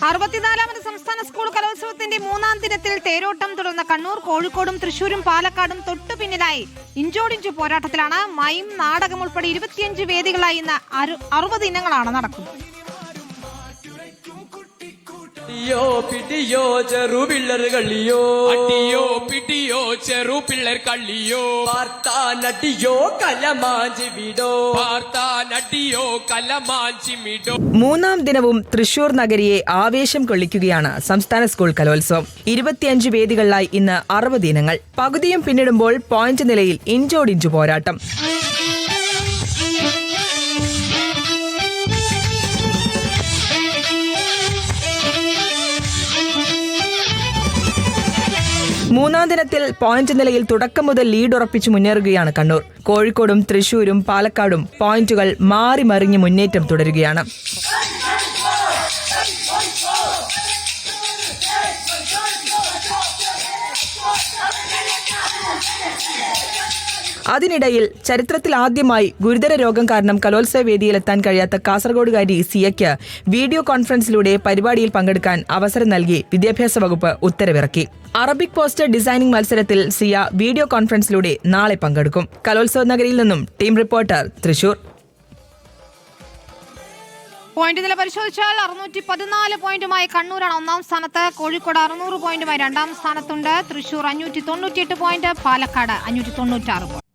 64ാമത് സംസ്ഥാന സ്കൂൾ കലോത്സവത്തിന്റെ 3ാം ദിനത്തിൽ തേരോട്ടം തുടർന്ന കണ്ണൂർ, കോഴിക്കോടും തൃശൂരും പാലക്കാടും തൊട്ടു പിന്നിലായി ഇഞ്ചോടിഞ്ച് പോരാട്ടത്തിലാണ്. മൈം, നാടകം ഉൾപ്പെടെ 25 വേദികളായി ഇന്ന് 60 ഇനങ്ങളാണ് നടക്കുന്നത്. അടിയോ പിടിയോ ചെറുപിള്ളർ കള്ളിയോ, അടിയോ പിടിയോ ചെറുപിള്ളർ കള്ളിയോ, പാർത്താനടിയോ കലമാഞ്ചി വിടോ, പാർത്താനടിയോ കലമാഞ്ചി വിടോ. 3ാം ദിനവും തൃശൂർ നഗരിയെ ആവേശം കൊള്ളിക്കുകയാണ് സംസ്ഥാന സ്കൂൾ കലോത്സവം. 25 വേദികളിലായി ഇന്ന് 60 ഇനങ്ങൾ. പകുതിയും പിന്നിടുമ്പോൾ പോയിന്റ് നിലയിൽ ഇഞ്ചോടിഞ്ചു പോരാട്ടം. മൂന്നാം ദിനത്തിൽ പോയിന്റ് നിലയിൽ തുടക്കം മുതൽ ലീഡ് ഉറപ്പിച്ചു മുന്നേറുകയാണ് കണ്ണൂർ. കോഴിക്കോടും തൃശൂരും പാലക്കാടും പോയിന്റുകൾ മാറി മറിഞ്ഞ് മുന്നേറ്റം തുടരുകയാണ്. അതിനിടയിൽ ചരിത്രത്തിൽ ആദ്യമായി ഗുരുതര രോഗം കാരണം കലോത്സവ വേദിയിലെത്താൻ കഴിയാത്ത കാസർഗോഡുകാരി സിയയ്ക്ക് വീഡിയോ കോൺഫറൻസിലൂടെ പരിപാടിയിൽ പങ്കെടുക്കാൻ അവസരം നൽകി വിദ്യാഭ്യാസ വകുപ്പ് ഉത്തരവിറക്കി. അറബിക് പോസ്റ്റർ ഡിസൈനിംഗ് മത്സരത്തിൽ സിയ വീഡിയോ കോൺഫറൻസിലൂടെ നാളെ പങ്കെടുക്കും. കലോത്സവ നഗരിയിൽ നിന്നും ടീം റിപ്പോർട്ടർ, തൃശൂർ. പോയിന്റ് നില പരിശോധിച്ചാൽ 614 പോയിന്റുമായി കണ്ണൂരാണ് 1ാം സ്ഥാനത്ത്. കോഴിക്കോട് 600 പോയിന്റുമായി 2ാം സ്ഥാനത്തുണ്ട്. Thrissur 598 point, Palakkad 596 point.